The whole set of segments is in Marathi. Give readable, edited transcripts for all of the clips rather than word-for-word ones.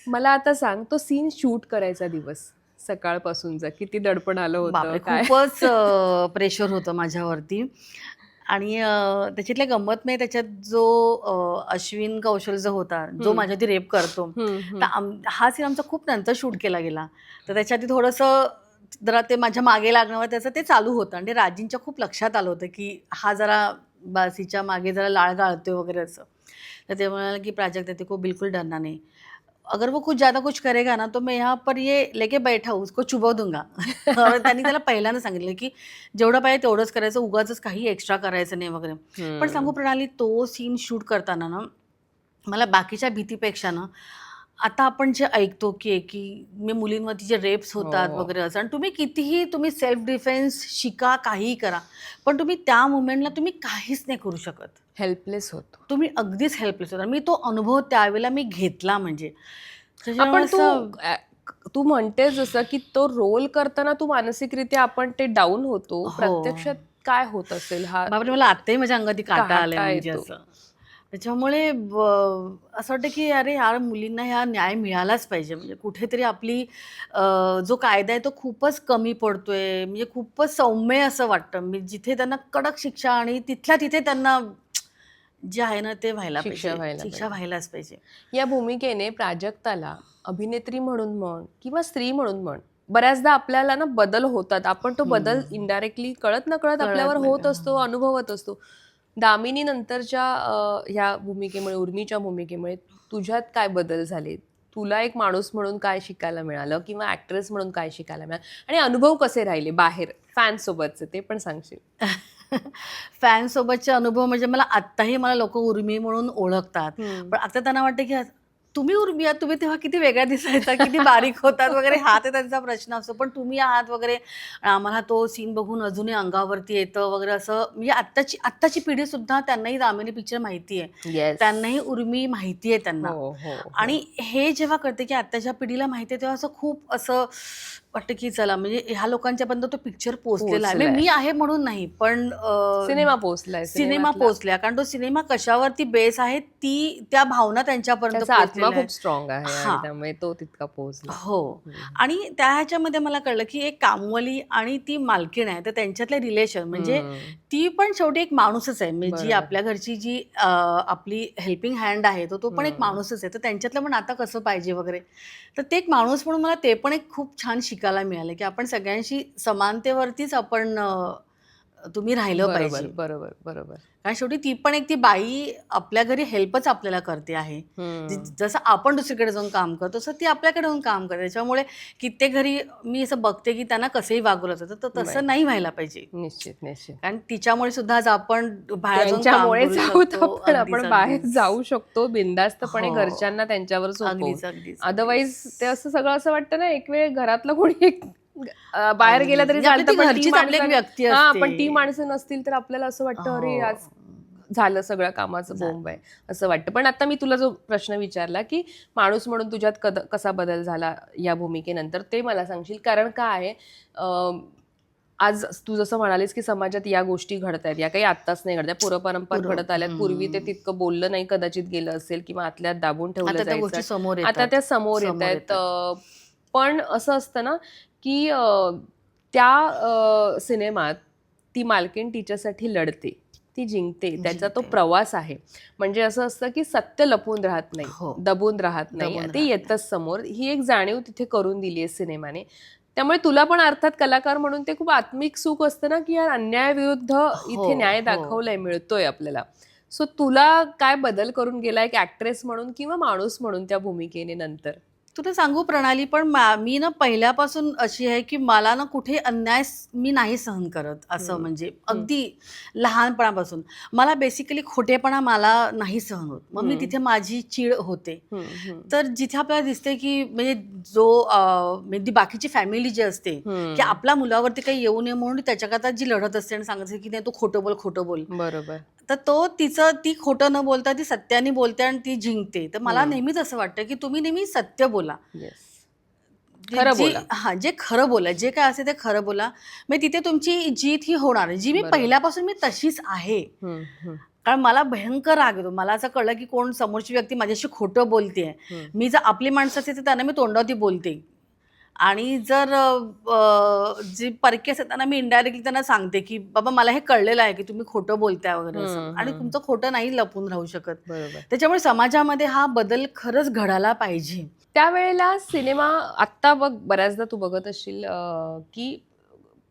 मला आता सांग, तो सीन शूट करायचा दिवस सकाळपासूनचा किती दडपण आलं होतं बापरे, काय? खूपच प्रेशर होतं माझ्यावरती. आणि त्याच्यातल्या गंमत म्हणजे त्याच्यात जो अश्विन कौशल जो होता, जो हम्म, माझ्यावरती रेप करतो, हम्म, तर हम्म. हा सीन आमचा खूप नंतर शूट केला गेला. तर त्याच्यात थोडंसं जरा ते माझ्या मागे लागणं त्याचं ते चालू होतं आणि ते राजींच्या खूप लक्षात आलं होतं की हा जरा बासीच्या मागे जरा लाळ गाळतोय वगैरे असं. तर ते म्हणाले की प्राजक्ता तेरे को बिल्कुल डरना नहीं, अगर वो कुछ ज़्यादा कुछ करेगा ना तो मैं यहाँ पर ये लेके बैठा हूँ, उसको चुबव दूंगा. और त्यांनी त्याला पहिल्यांदा सांगितलं की जेवढं पाहिजे तेवढंच करायचं, उगाचच काही एक्स्ट्रा करायचं नाही वगैरे. पण सांगू हम्म. प्रणाली, तो सीन शूट करताना ना मला बाकीच्या भीतीपेक्षा ना आता आपण जे ऐकतो की मी मुलींवरती जे रेप्स होतात हो. वगैरे असं, आणि तुम्ही कितीही तुम्ही सेल्फ डिफेन्स शिका, काहीही करा, पण तुम्ही त्या मोमेंटला तुम्ही काहीच नाही करू शकत. हेल्पलेस होतो तुम्ही अगदीच हेल्पलेस होता. मी तो अनुभव त्यावेळेला मी घेतला म्हणजे. त्याच्यामुळे आपण. असं तू म्हणते जसं की तो रोल करताना तू मानसिकरित्या आपण ते डाऊन होतो, हो. प्रत्यक्षात काय होत असेल हा बापरे! मला आत्ताही माझ्या अंगात काटा आलाय काटा म्हणजे येतो. असं. त्याच्यामुळे असं वाटतं की अरे यार, मुलींना ह्या न्याय मिळालाच पाहिजे. म्हणजे कुठेतरी आपली जो कायदा आहे तो खूपच कमी पडतोय. म्हणजे खूपच सौम्य असं वाटतं. मी जिथे त्यांना कडक शिक्षा आणि तिथल्या तिथे त्यांना जे आहे ना ते व्हायला शिक्षा पाहिजे. व्हायला शिक्षा पाहिजे. व्हायलाच पाहिजे. या भूमिकेने प्राजक्ताला अभिनेत्री म्हणून म्हण किंवा स्त्री म्हणून म्हण, बऱ्याचदा आपल्याला ना बदल होतात. आपण तो बदल हं. इनडायरेक्टली कळत नकळत कळत आपल्यावर नाही. होत असतो, अनुभवत असतो. दामिनी नंतरच्या ह्या भूमिकेमुळे, उर्मीच्या भूमिकेमुळे तुझ्यात काय बदल झाले? तुला एक माणूस म्हणून काय शिकायला मिळालं किंवा ऍक्ट्रेस म्हणून काय शिकायला मिळालं, आणि अनुभव कसे राहिले बाहेर फॅन सोबतचे ते पण सांगशील? फॅनसोबतचे अनुभव म्हणजे मला आत्ताही मला लोकं उर्मी म्हणून ओळखतात. हम्म. पण आता त्यांना वाटतं की तुम्ही उर्मी आहात, तुम्ही तेव्हा किती वेगळ्या दिसायचा, किती बारीक होतात वगैरे, हा ते त्यांचा प्रश्न असतो. पण तुम्ही आहात वगैरे. आणि आम्हाला तो सीन बघून अजूनही अंगावरती येतं वगैरे असं. म्हणजे आत्ताची पिढीसुद्धा त्यांनाही दामिनी पिक्चर माहिती आहे. येस. त्यांनाही उर्मी माहिती आहे हो, त्यांना. हो, हो. आणि हे जेव्हा कळतं की आत्ताच्या पिढीला माहिती आहे, तेव्हा असं खूप असं वाटतं की चला, म्हणजे ह्या लोकांच्यापर्यंत तो पिक्चर पोहोचलेला आहे. म्हणजे पोहोचलाय. मी आहे म्हणून नाही, पण सिनेमा पोहोचलाय, सिनेमा सिनेमातला पोहोचला. कारण तो सिनेमा कशावरती बेस आहे, त्या भावना त्यांच्यापर्यंत त्याचा आत्मा पोहोचलेल्या आहेत. खूप स्ट्रॉंग आहे आणि हां. त्यामुळे तो तितका पोहोचला. हो. आणि त्या ह्याच्यामध्ये मला कळलं, की एक कामवाली आणि ती मालकीण आहे, तर त्यांच्यातले रिलेशन म्हणजे हम्म. ती पण शेवटी एक माणूसच आहे. म्हणजे जी बरोबर. आपल्या घरची जी आपली हेल्पिंग हँड आहे, तो पण एक हम्म. माणूसच आहे. तर त्यांच्यातलं पण नातं कसं पाहिजे वगैरे. तर ते एक माणूस म्हणून मला ते पण एक खूप छान शिकायला मिळालं, की आपण सगळ्यांशी समानतेवरतीच आपण तुम्ही राहिलं बरोबर, पाहिजे. बरोबर, बरोबर. कारण शेवटी ती पण एक ती बाई आपल्या घरी हेल्पच आपल्याला करते आहे. हम्म. जसं आपण दुसरीकडे जाऊन काम करतो, तसं ती आपल्याकडे येऊन काम करते. त्याच्यामुळे कित्येक घरी मी असं बघते, की त्यांना कसंही वागवलं जातं, तर नाही. तसं नाही व्हायला पाहिजे. निश्चित, निश्चित. कारण तिच्यामुळे सुद्धा आज आपण बाहेर जाऊन काम त्यांच्यामुळेच करू आहोत शकतो. आपण. अगदीच, आपण बाहेर अगदीच. जाऊ शकतो बिनधास्तपणे हो. घरच्यांना त्यांच्यावर सोपवून. अगदीच, अगदीच, अगदीच. अदरवाईज ते असं सगळं असं वाटतं ना, एक वेळ घरातलं कोणी एक बाहेर गेला अगदीच. तरी म्हणजे आपली चालतं, ती पण ती घरचीच आपली एक माणसं. व्यक्ती हां, असते. पण ती माणसं नसतील तर आपल्याला असं वाटतं, अरे आज हो. झालं सगळं कामाचं झालं. बोंब आहे, असं वाटतं. पण आता मी तुला जो प्रश्न विचारला, की माणूस म्हणून तुझ्यात कसा बदल झाला या भूमिकेनंतर, ते मला सांगशील? कारण काय आहे, आज तू जसं म्हणालीस की समाजात या गोष्टी घडतायत, या काही आत्ताच नाही घडत, पूर्वपरंपरा घडत आल्यात. पूर्वी ते तितकं बोललं नाही कदाचित गेलं असेल किंवा आतल्यात दाबून ठेवलं आता त्या जायचं. गोष्टी समोर आता येतात. त्या समोर येत समोर आहेत. येतात. पण असं असतं ना की त्या सिनेमात ती मालकीण तिच्यासाठी लढते, ती जिंकते, त्याचा तो जिंकते. प्रवास आहे. म्हणजे असं असतं की सत्य लपून राहत नाही, हो. दबून राहत नाही, दबून ते राहत नाही. येतच समोर. ही एक जाणीव तिथे करून दिली आहे सिनेमाने. त्यामुळे तुला पण अर्थात कलाकार म्हणून ते खूप आत्मिक सुख असतं ना, की यार अन्यायाविरुद्ध हो, इथे न्याय हो. दाखवलाय, मिळतोय आपल्याला. सो तुला काय बदल करून गेला एक ऍक्ट्रेस म्हणून किंवा माणूस म्हणून त्या भूमिकेने नंतर? तुला सांगू प्रणाली, पण मी ना पहिल्यापासून अशी आहे, की मला ना कुठे अन्याय मी नाही सहन करत. असं हम्म. म्हणजे हम्म. अगदी लहानपणापासून. मला बेसिकली खोटेपणा मला नाही सहन होत. मग मी हम्म. तिथे माझी चीड होते. हम्म. तर जिथे आपल्याला दिसते, की म्हणजे जो म्हणजे बाकीची फॅमिली जी असते, की हम्म. आपल्या मुलावरती काही येऊ नये म्हणून त्याच्याकरता जी लढत असते आणि सांगत असते, की नाही तू खोटं बोल, खोटं बोल. बरोबर. तर ती खोटं न बोलता ती सत्याने बोलते आणि ती जिंकते. तर मला नेहमीच असं वाटतं, की तुम्ही नेहमी सत्य बोला. येस. जे खरं जे बोला. हां, जे खरं बोला, जे काय असेल ते खरं बोला. मग तिथे तुमची जीत ही होणार. जी मी बरोबर. पहिल्यापासून मी तशीच आहे. हम्म. हम्म. कारण मला भयंकर राग येतो. मला असं कळलं की कोण समोरची व्यक्ती माझ्याशी खोटं बोलतेय. मी जर आपली माणसं असते तर त्यांना मी तोंडावरती बोलते, आणि जर जी परकी असतात त्यांना मी इनडायरेक्टली त्यांना सांगते की बाबा मला हे कळलेलं आहे की तुम्ही खोटं बोलताय वगैरे असं, आणि तुमचं खोटं नाही लपून राहू शकत. बरोबर. त्याच्यामुळे समाजामध्ये हा बदल खरंच घडायला पाहिजे. त्यावेळेला सिनेमा आत्ता बघ बऱ्याचदा तू बघत असशील की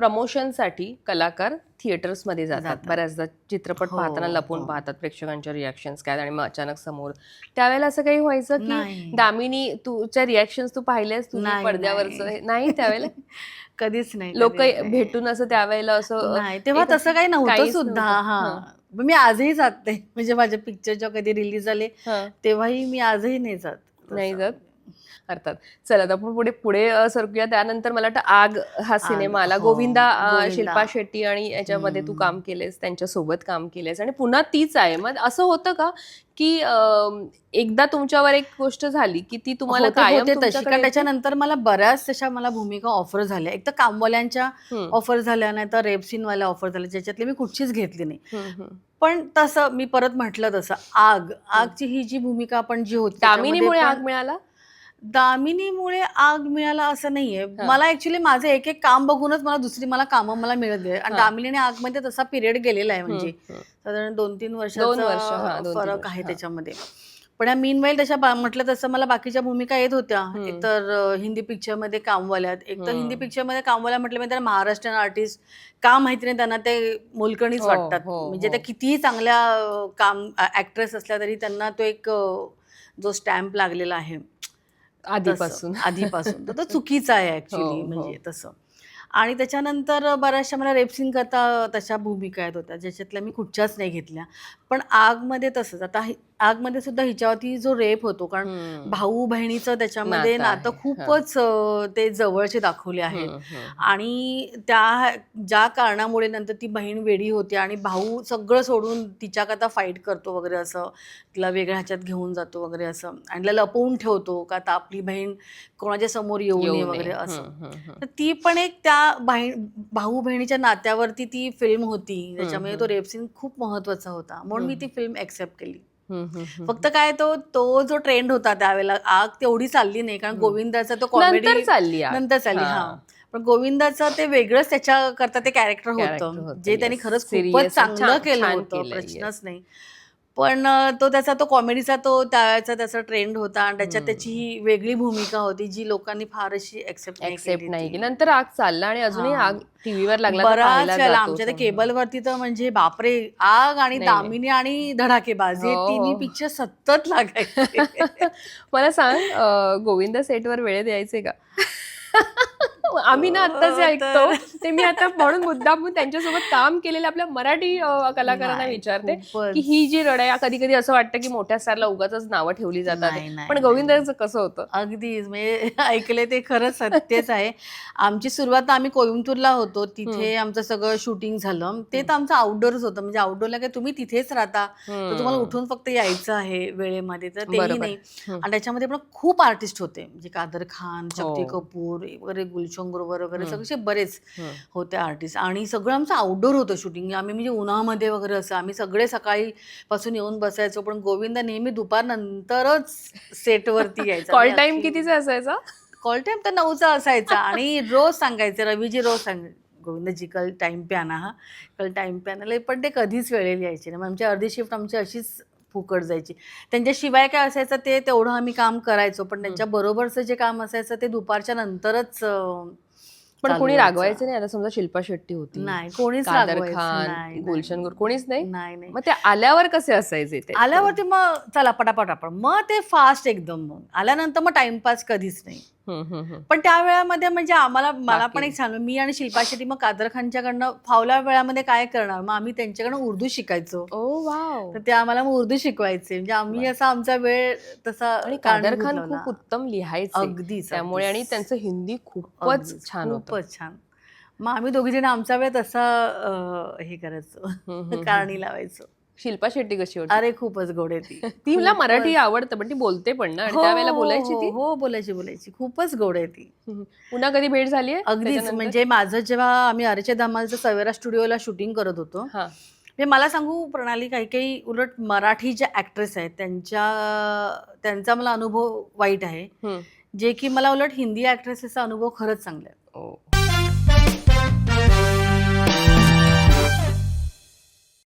प्रमोशनसाठी कलाकार थिएटर्समध्ये जातात. बऱ्याचदा चित्रपट हो, पाहताना लपून हो. पाहतात प्रेक्षकांच्या रिॲक्शन्स काय, आणि मग अचानक समोर. त्यावेळेला असं काही व्हायचं की नाही. दामिनी तुझ्या रिॲक्शन्स तू पाहिल्यास तुझी नाही, पडद्यावरचं नाही. नाही त्यावेळेला कधीच नाही, लोक कधीच नाही. भेटून असं त्यावेळेला असं नाही, तेव्हा एक तसं काही नव्हतं काहीच सुद्धा. नव्हतं. हां. हं, मी आजही जात नाही. म्हणजे माझे पिक्चर जेव्हा कधी रिलीज झाले, हं. तेव्हाही मी आजही नाही जात नाही तसं. जात. अर्थात. चला आता आपण पुढे पुढे सरकूया. त्यानंतर मला वाटतं आग हा सिनेमा आला. हो, गोविंदा, गोविंदा. शिल्पा शेट्टी आणि याच्यामध्ये तू काम केलेस, त्यांच्यासोबत काम केलेस आणि पुन्हा तीच आहे. मग असं होतं का की एकदा तुमच्यावर एक गोष्ट झाली की ती तुम्हाला कायम होते तशी. तुमच्याकडे कारण येते? त्याच्यानंतर मला बऱ्याच तशा मला भूमिका ऑफर झाल्या. एक तर कामवाल्यांच्या हं, ऑफर झाल्या, नाही तर रेप सीनवाल्या ऑफर झाल्या, ज्याच्यातली मी कुठचीच घेतली नाही. हं, हं. पण तसं मी परत म्हटलं तसं आगची ही जी भूमिका आपण जी होती त्याच्यामध्ये दामिनीमुळे आग पण मिळाला? दामिनीमुळे आग मिळाला असं नाहीये. हां. मला ऍक्च्युली माझं एक एक काम बघूनच मला दुसरी कामं मला मिळत गेले, आणि हां. दामिनी आणि आगमध्ये तसा पिरियड गेलेला आहे. हं, म्हणजे हं. साधारण 2-3 2 वर्ष. वर्षाचा हां, 2-3 फरक वर्ष. आहे हां. त्याच्यामध्ये. पण या मीनवाईल तशा म्हटलं तसं मला बाकीच्या भूमिका येत होत्या. हं. एकतर हिंदी पिक्चरमध्ये कामवाल्यात, एक तर हिंदी हं. पिक्चरमध्ये कामवाल्या म्हटलं म्हणजे त्यांना महाराष्ट्रीयन आर्टिस्ट का माहिती नाही, त्यांना ते मोलकणीच हो, वाटतात. हो, म्हणजे हो. त्या कितीही चांगल्या ऍक्ट्रेस असल्या तरी त्यांना तो एक जो स्टॅम्प लागलेला आहे तसं आधीपासून. आधीपासून, तर तो चुकीचा आहे हो, ऍक्च्युली. हो. म्हणजे तसं. आणि त्याच्यानंतर बऱ्याचशा मला रेप सीन करता तशा भूमिका येत होत्या, ज्याच्यातल्या मी कुठच्याच नाही घेतल्या. पण आगमध्ये तसंच. आता आगमध्ये सुद्धा हिच्यावरती जो रेप होतो, कारण हं. भाऊ बहिणीचं त्याच्यामध्ये नातं नातं आहे. हां. खूपच ते जवळचे दाखवले आहेत. हं, हं. आणि ज्या कारणामुळे नंतर ती बहीण वेडी होते आणि भाऊ सगळं सोडून तिच्याकरता फाईट करतो वगैरे असं, तिला वेगळ्या ह्याच्यात घेऊन जातो वगैरे असं, आणि तिला लपवून ठेवतो का आता आपली बहीण कोणाच्या समोर येऊ नये येऊ नये. वगैरे हं, असं. हं, हं. तर ती पण एक त्या भाऊ बहिणीच्या नात्यावरती ती फिल्म होती, ज्याच्यामध्ये तो रेप सीन खूप महत्वाचा होता, म्हणून मी ती फिल्म एक्सेप्ट केली. हं, हं, हं. फक्त काय तो जो ट्रेंड होता त्यावेळेला, आग तेवढी चालली नाही, कारण गोविंदाचा तो कॉमेडी नंतर चालली आग. नंतर चालली. हा, हां. पण गोविंदाचं ते वेगळंच त्याच्याकरता ते कॅरेक्टर कॅरेक्टर होतं, होतं. जे त्यांनी येस. खरंच खूपच सीरियस चांगलं छान केलं छान होतं, केलंय. प्रश्नच येस. नाही. पण तो कॉमेडीचा त्यावेळेचा त्याचा ट्रेंड होता, आणि त्याच्यात त्याची ही वेगळी भूमिका होती, जी लोकांनी फार अशी एक्सेप्ट नाही एक्सेप्ट केली नाही ती. केली. नंतर आग चालला आणि अजूनही हां. आग टीव्हीवर लागला तर बराच पाहायला वेळेला जातो. आमच्या त्या केबलवरती तर म्हणजे बापरे, आग आणि नाही, नाही. दामिनी आणि धडाकेबाज हे हो, तिन्ही हो. पिक्चर सतत लागायचे. मला सांग गोविंदा सेटवर वेळेत यायचे का? आम्ही ना आत्ता जे ऐकतो तर ते मी आता म्हणून मुद्दामून त्यांच्यासोबत काम केलेल्या आपल्या मराठी कलाकारांना नाही, विचारते की खूपच. ही जी रडया, कधी कधी असं वाटतं की मोठ्या स्टारला उगाचच नावं ठेवली जातात, नाही, नाही, पण नाही. गोविंदाचं कसं होतं? अगदीच म्हणजे ऐकले ते खरं सत्यच आहे. आमची सुरुवात आम्ही कोइंबतूरला होतो, तिथे आमचं सगळं शूटिंग झालं. ते तर आमचं आउटडोअरच होतं. म्हणजे आउटडोअरला काय तुम्ही तिथेच राहता, तर तुम्हाला हम्म. उठून फक्त यायचं आहे वेळेमध्ये, तर तेही बरोबर. नाही. आणि त्याच्यामध्ये पण खूप आर्टिस्ट होते, म्हणजे कादर खान, शक्ती हो. कपूर वगैरे, गुलशन ग्रोवर वगैरे, हम्म. सगळे बरेच हम्म. होते आर्टिस्ट. आणि सगळं आमचं आउटडोअर होतं शूटिंग. आम्ही म्हणजे उन्हामध्ये वगैरे असं आम्ही सगळे सकाळीपासून येऊन बसायचो, पण गोविंदा नेहमी दुपारनंतरच सेटवरती यायचा. कॉल म्हणजे टाइम अख्खी कितीचा असायचा? कॉल टाइम तर 9चा असायचा, आणि रोज सांगायचे, रवीजी रोज गोविंदाजी कल टाइम पे आना, हा कल टाइम पे आना. पण ते कधीच वेळेला यायचे नाही. मग आमची अर्धी शिफ्ट आमची अशीच फुकट जायची. त्यांच्याशिवाय काय असायचं ते तेवढं आम्ही काम करायचो, पण त्यांच्या बरोबरचं जे काम असायचं ते दुपारच्या नंतरच पण चालू कोणी व्हायचं. रागवायचं नाही? आता समजा शिल्पा शेट्टी होती, नाही, कोणीच कादर रागवायचं खान, नाही, गुलशन गुर, कोणीच नाही? नाही, नाही. मग ते आल्यावर कसे असायचे ते? आल्यावरती मग चला पटापट आपण, मग ते फास्ट एकदम. मग आल्यानंतर मग टाइमपास कधीच नाही. पण त्या वेळामध्ये म्हणजे मला पण एक सांगू, मी आणि शिल्पा शेट्टी मग कादर खानच्याकडनं फावल्या वेळामध्ये काय करणार, मग आम्ही त्यांच्याकडनं उर्दू शिकायचो. ओ वाव. तर ते आम्हाला मग उर्दू शिकवायचे. म्हणजे आम्ही असा आमचा वेळ तसा आणि कादर कारणीभूत खान लावला. खूप उत्तम लिहायचे अगदीच, त्यामुळे, आणि अगदीच. त्यांचं हिंदी खूपच अगदीच, छान होतं. खूपच छान. मग आम्ही दोघीजण आमचा वेळ तसा हे करायचो, कारणी लावायचो. शिल्पा शेट्टी कशी होती? अरे खूपच गोड आहे ती. तिला मराठी खूपच. आवडतं, पण ती बोलते पण ना, आणि हो, त्यावेळेला हो, बोलायची ती. हो, बोलायची. खूपच गोड आहे ती. पुन्हा कधी भेट झालीये अगदीच. त्याच्यानंतर? म्हणजे माझं जेव्हा आम्ही अरेचे धमालचं सवेरा स्टुडिओला शूटिंग करत होतो, हा. म्हणजे मला सांगू प्रणाली, काही काही उलट मराठी ज्या ॲक्ट्रेस आहेत त्यांचा मला अनुभव वाईट आहे, हम्म. जे की मला उलट हिंदी ॲक्ट्रेसेसचा अनुभव खरंच चांगला आहे. ओ